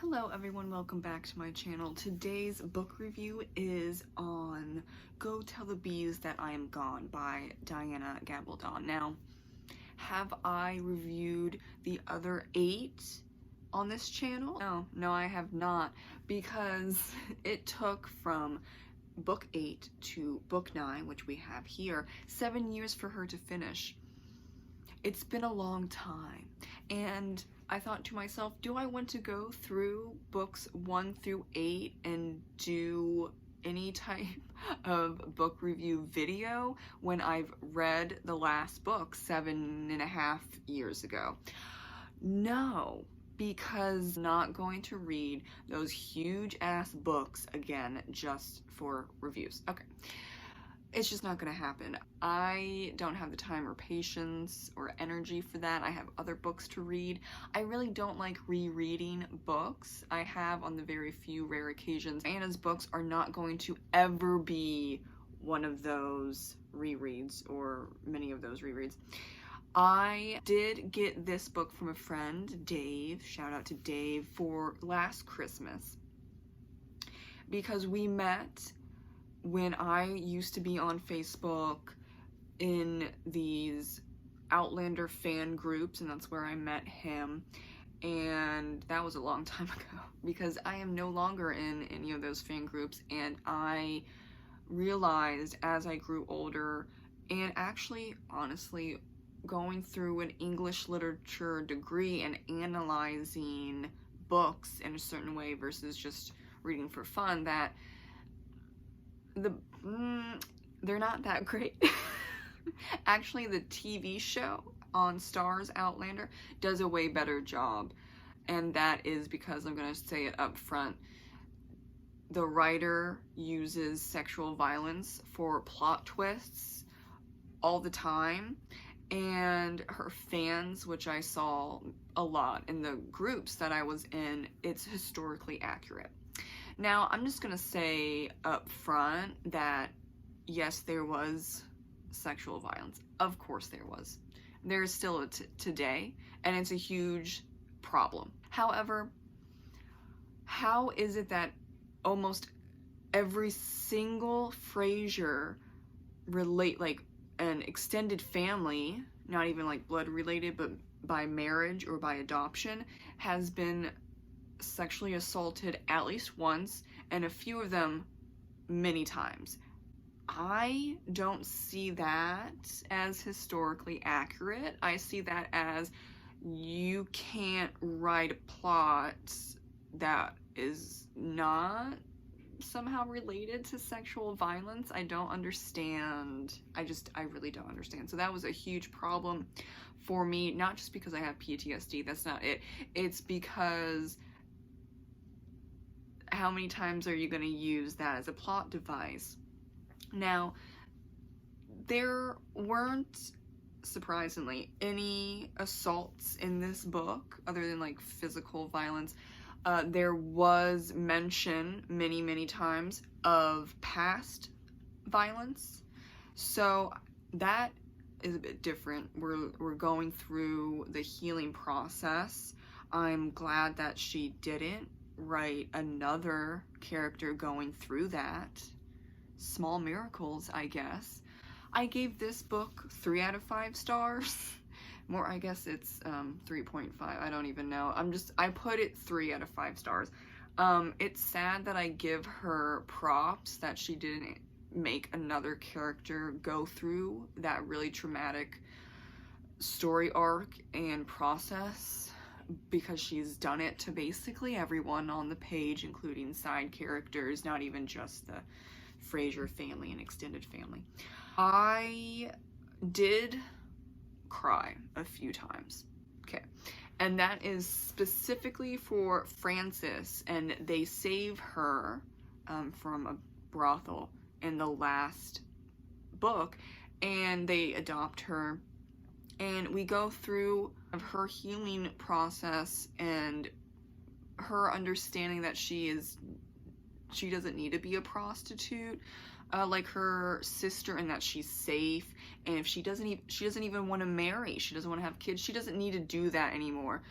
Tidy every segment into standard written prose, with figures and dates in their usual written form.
Hello everyone, welcome back to my channel. Today's book review is on Go Tell the Bees That I Am Gone by Diana Gabaldon. Now, have I reviewed the other 8 on this channel? No, I have not, because it took from book 8 to book 9, which we have here, 7 years for her to finish. It's been a long time, and I thought to myself, do I want to go through books 1 through 8 and do any type of book review video when I've read the last book 7.5 years ago? No, because I'm not going to read those huge ass books again just for reviews. Okay. It's just not gonna happen. I don't have the time or patience or energy for that. I have other books to read. I really don't like rereading books. I have on the very few rare occasions. Diana's books are not going to ever be one of those rereads or many of those rereads. I did get this book from a friend, Dave, shout out to Dave, for last Christmas, because we met when I used to be on Facebook in these Outlander fan groups, and that's where I met him, and that was a long time ago because I am no longer in any of those fan groups. And I realized as I grew older, and actually honestly going through an English literature degree and analyzing books in a certain way versus just reading for fun, that they're not that great. Actually, the TV show on Starz, Outlander, does a way better job, and that is because, I'm gonna say it up front, the writer uses sexual violence for plot twists all the time, and her fans, which I saw a lot in the groups that I was in, it's historically accurate. Now, I'm just gonna say up front that yes, there was sexual violence. Of course there was. There is still today, and it's a huge problem. However, how is it that almost every single Frasier like an extended family, not even like blood related, but by marriage or by adoption, has been sexually assaulted at least once, and a few of them many times? I don't see that as historically accurate. I see that as you can't write a plot that is not somehow related to sexual violence. I don't understand. I really don't understand. So that was a huge problem for me, not just because I have PTSD, that's not it. It's because how many times are you going to use that as a plot device? Now, there weren't, surprisingly, any assaults in this book other than like physical violence. There was mention many times of past violence, so that is a bit different. We're going through the healing process. I'm glad that she didn't write another character going through that. Small miracles, I guess. I gave this book 3 out of 5 stars. More, I guess it's 3.5. I don't even know. I put it 3 out of 5 stars. It's sad that I give her props that she didn't make another character go through that really traumatic story arc and process, because she's done it to basically everyone on the page, including side characters, not even just the Frasier family and extended family. I did cry a few times, okay, and that is specifically for Frances, and they save her from a brothel in the last book, and they adopt her, and we go through her healing process and her understanding that she doesn't need to be a prostitute. like her sister, and that she's safe, and if she doesn't even want to marry, she doesn't want to have kids, she doesn't need to do that anymore.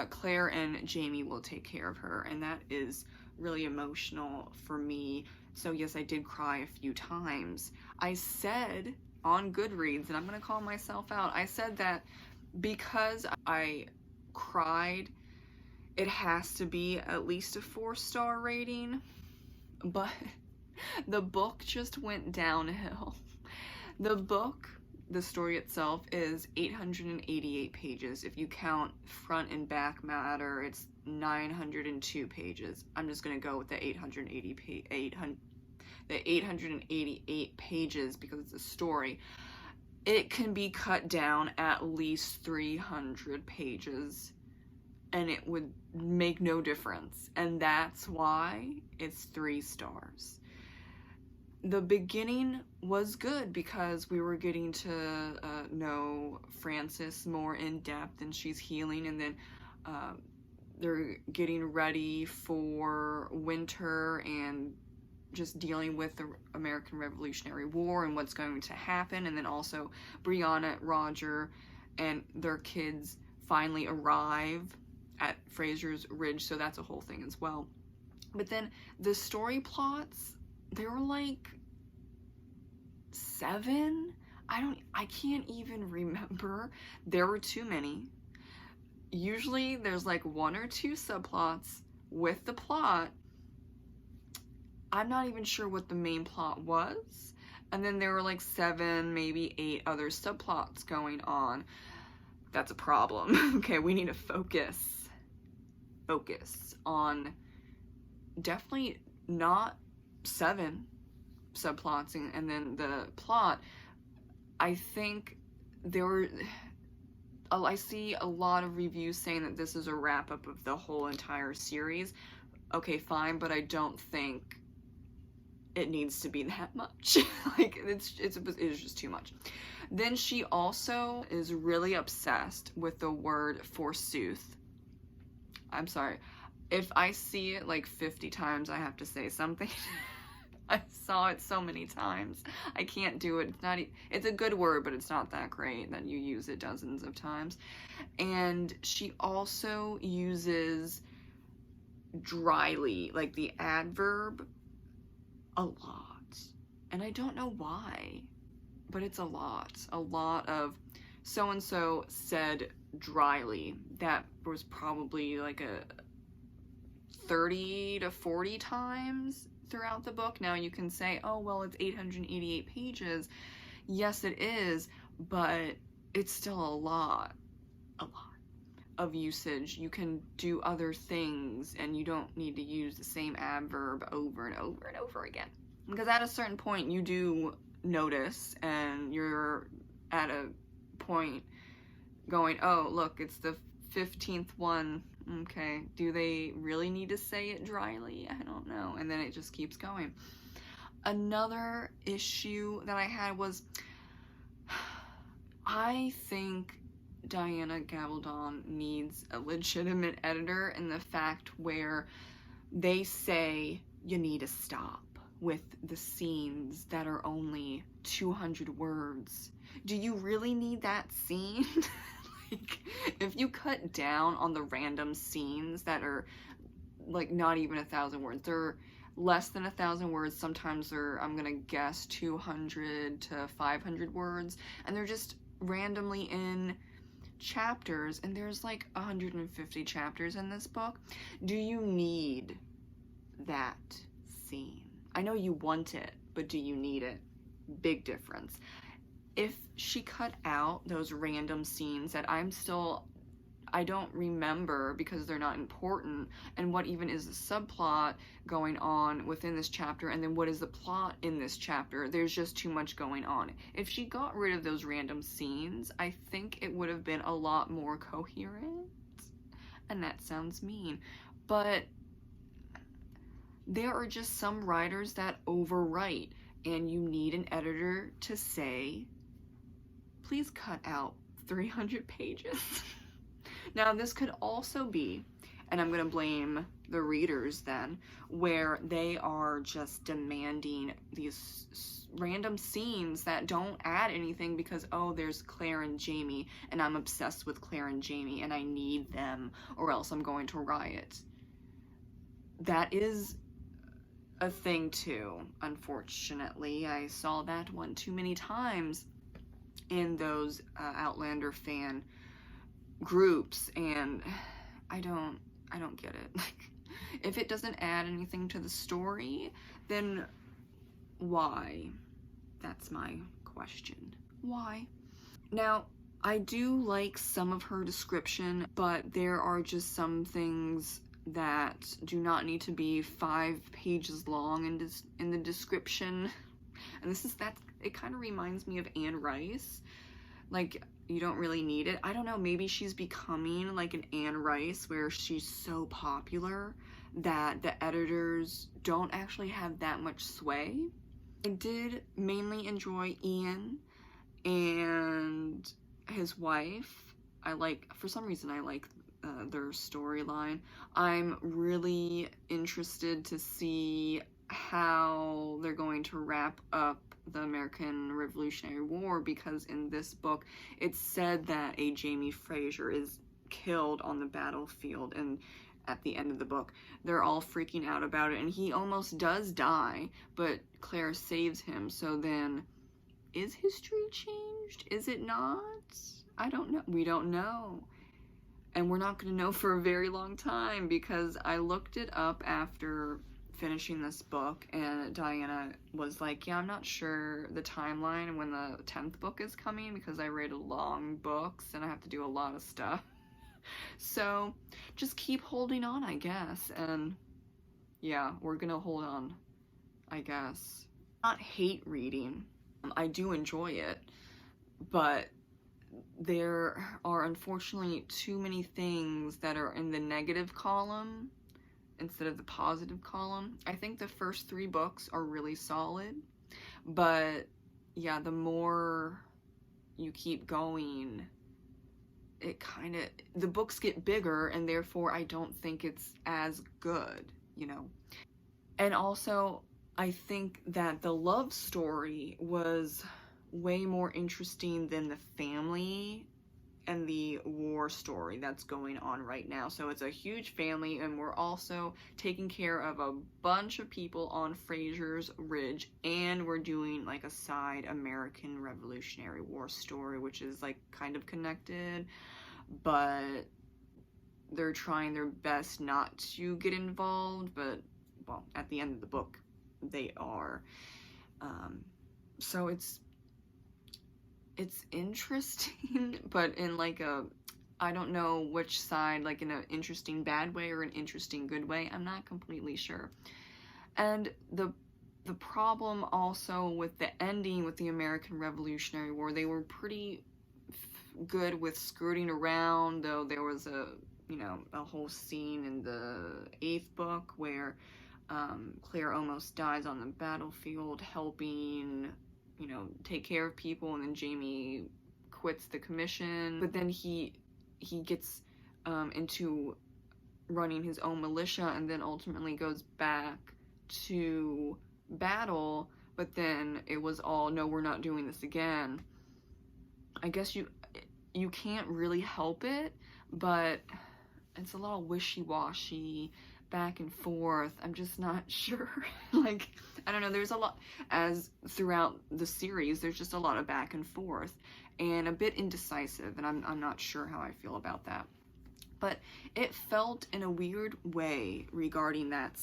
Claire and Jamie will take care of her, and that is really emotional for me. So yes, I did cry a few times. I said on Goodreads, and I'm gonna call myself out, I said that because I cried, it has to be at least a 4-star rating, but the book just went downhill. The book, the story itself, is 888 pages. If you count front and back matter, it's 902 pages. I'm just gonna go with the 888 pages because it's a story. It can be cut down at least 300 pages and it would make no difference, and that's why it's 3 stars. The beginning was good because we were getting to know Frances more in depth, and she's healing, and then they're getting ready for winter and just dealing with the American Revolutionary War and what's going to happen. And then also Brianna, Roger, and their kids finally arrive at Fraser's Ridge, so that's a whole thing as well. But then the story plots, there were like 7. I can't even remember. There were too many. Usually there's like 1 or 2 subplots with the plot. I'm not even sure what the main plot was. And then there were like 7, maybe 8 other subplots going on. That's a problem. Okay, we need to focus on definitely not 7 subplots and then the plot. I think I see a lot of reviews saying that this is a wrap-up of the whole entire series. Okay, fine, but I don't think it needs to be that much. Like, it's just too much. Then she also is really obsessed with the word forsooth. I'm sorry. If I see it like 50 times, I have to say something. I saw it so many times. I can't do it. It's a good word, but it's not that great that you use it dozens of times. And she also uses dryly, like the adverb, a lot. And I don't know why, but it's a lot. A lot of so-and-so said dryly. That was probably like a 30 to 40 times throughout the book. Now you can say, oh, well, it's 888 pages. Yes, it is, but it's still a lot of usage. You can do other things, and you don't need to use the same adverb over and over and over again. Because at a certain point, you do notice, and you're at a point going, oh, look, it's the 15th one. Okay, do they really need to say it dryly? I don't know. And then it just keeps going. Another issue that I had was, I think Diana Gabaldon needs a legitimate editor, in the fact where they say you need to stop with the scenes that are only 200 words. Do you really need that scene? Like, if you cut down on the random scenes that are like not even 1,000 words, they're less than 1,000 words, sometimes they're, I'm gonna guess, 200 to 500 words, and they're just randomly in chapters, and there's like 150 chapters in this book. Do you need that scene? I know you want it, but do you need it? Big difference. If she cut out those random scenes that I don't remember because they're not important, and what even is the subplot going on within this chapter, and then what is the plot in this chapter, there's just too much going on. If she got rid of those random scenes, I think it would have been a lot more coherent, and that sounds mean, but there are just some writers that overwrite, and you need an editor to say, please cut out 300 pages. Now, this could also be, and I'm going to blame the readers then, where they are just demanding these random scenes that don't add anything because, oh, there's Claire and Jamie, and I'm obsessed with Claire and Jamie, and I need them, or else I'm going to riot. That is a thing too, unfortunately. I saw that one too many times in those Outlander fan groups, and I don't get it. Like, if it doesn't add anything to the story, then why? That's my question. Why? Now, I do like some of her description, but there are just some things that do not need to be 5 pages long in the description. And it kind of reminds me of Anne Rice. Like, you don't really need it. I don't know, maybe she's becoming like an Anne Rice, where she's so popular that the editors don't actually have that much sway. I did mainly enjoy Ian and his wife. For some reason I like their storyline. I'm really interested to see how they're going to wrap up the American Revolutionary War, because in this book it's said that a Jamie Fraser is killed on the battlefield, and at the end of the book they're all freaking out about it, and he almost does die, but Claire saves him. So then, is history changed? Is it not? I don't know. We don't know. And we're not going to know for a very long time, because I looked it up after finishing this book, and Diana was like, yeah, I'm not sure the timeline when the 10th book is coming, because I read long books and I have to do a lot of stuff. So just keep holding on, I guess. And yeah, we're gonna hold on, I guess. Not hate reading. I do enjoy it, but there are unfortunately too many things that are in the negative column instead of the positive column. I think the first 3 books are really solid, but yeah, the more you keep going, the books get bigger, and therefore I don't think it's as good, you know. And also, I think that the love story was way more interesting than the family and the war story that's going on right now. So it's a huge family, and we're also taking care of a bunch of people on Fraser's Ridge, and we're doing like a side American Revolutionary War story, which is like kind of connected, but they're trying their best not to get involved, but well, at the end of the book they are. So it's interesting, but in like I don't know which side, like in an interesting bad way or an interesting good way. I'm not completely sure. And the problem also with the ending with the American Revolutionary War, they were pretty good with skirting around, though there was a whole scene in the 8th book where Claire almost dies on the battlefield helping take care of people, and then Jamie quits the commission, but then he gets into running his own militia, and then ultimately goes back to battle, but then it was all, no, we're not doing this again. I guess you can't really help it, but it's a little wishy-washy, back and forth. I'm just not sure. Like, I don't know, there's a lot, as throughout the series, there's just a lot of back and forth, and a bit indecisive, and I'm not sure how I feel about that. But it felt in a weird way regarding that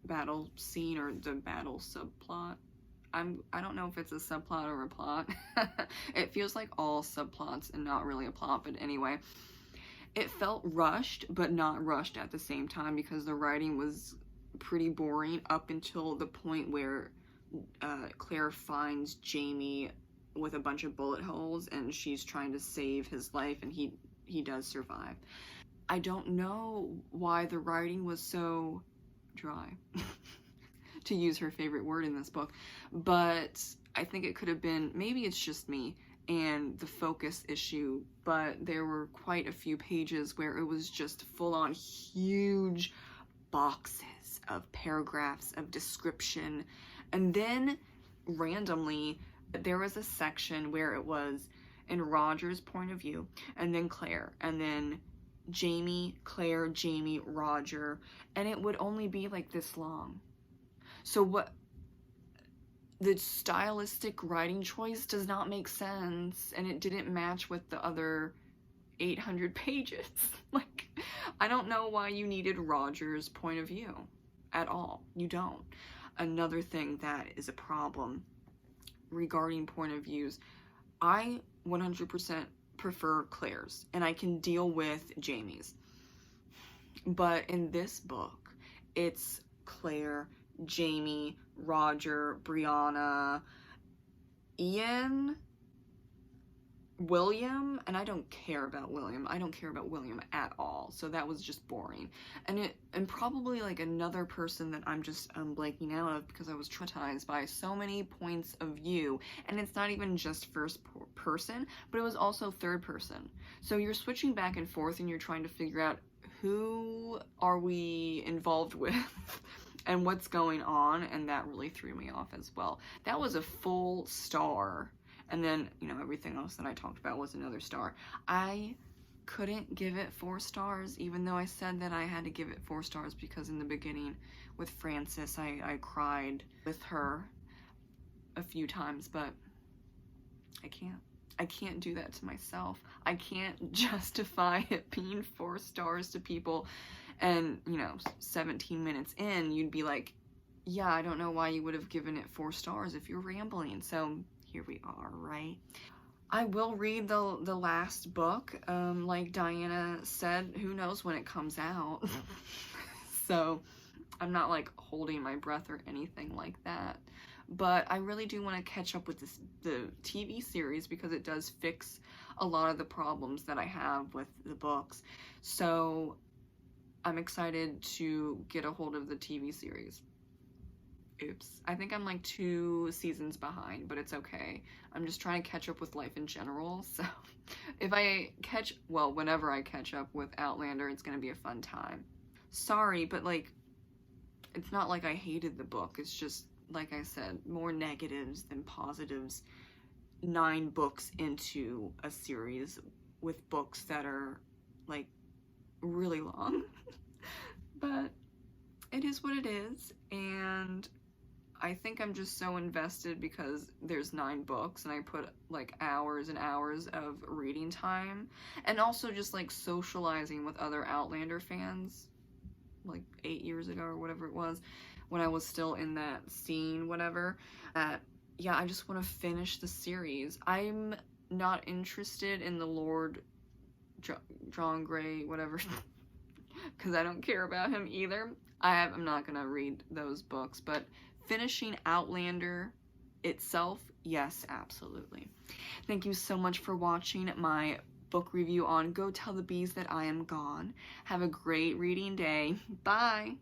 battle scene, or the battle subplot. I don't know if it's a subplot or a plot. It feels like all subplots and not really a plot, but anyway. It felt rushed, but not rushed at the same time, because the writing was pretty boring up until the point where Claire finds Jamie with a bunch of bullet holes, and she's trying to save his life, and he does survive. I don't know why the writing was so dry, to use her favorite word in this book, but I think it could have been, maybe it's just me, and the focus issue, but there were quite a few pages where it was just full-on huge boxes of paragraphs of description, and then randomly there was a section where it was in Roger's point of view, and then Claire, and then Jamie, Claire, Jamie, Roger, and it would only be like this long. So what, the stylistic writing choice does not make sense, and it didn't match with the other 800 pages. Like, I don't know why you needed Roger's point of view at all. You don't. Another thing that is a problem regarding point of views, I 100% prefer Claire's, and I can deal with Jamie's. But in this book, it's Claire, Jamie, Roger, Brianna, Ian, William, and I don't care about William. I don't care about William at all. So that was just boring. And probably like another person that I'm just blanking out of because I was traumatized by so many points of view. And it's not even just first person, but it was also third person. So you're switching back and forth and you're trying to figure out who are we involved with and what's going on, and that really threw me off as well. That was a full star. And then, you know, everything else that I talked about was another star. I couldn't give it 4 stars, even though I said that I had to give it 4 stars because in the beginning with Frances, I cried with her a few times, but I can't. I can't do that to myself. I can't justify it being 4 stars to people. And, you know, 17 minutes in, you'd be like, yeah, I don't know why you would have given it 4 stars if you're rambling. So here we are, right? I will read the last book. Like Diana said, who knows when it comes out. So I'm not like holding my breath or anything like that. But I really do want to catch up with the TV series because it does fix a lot of the problems that I have with the books. So I'm excited to get a hold of the TV series. Oops. I think I'm like 2 seasons behind, but it's okay. I'm just trying to catch up with life in general. So if I catch, well, whenever I catch up with Outlander, it's going to be a fun time. Sorry, but like, it's not like I hated the book. It's just, like I said, more negatives than positives. 9 books into a series with books that are like really long. But it is what it is, and I think I'm just so invested because there's 9 books and I put like hours and hours of reading time, and also just like socializing with other Outlander fans like 8 years ago or whatever it was, when I was still in that scene, whatever. Yeah, I just want to finish the series. I'm not interested in the Lord John Grey, whatever, because I don't care about him either. I'm not gonna read those books, but finishing Outlander itself, yes, absolutely. Thank you so much for watching my book review on Go Tell the Bees That I Am Gone. Have a great reading day. Bye!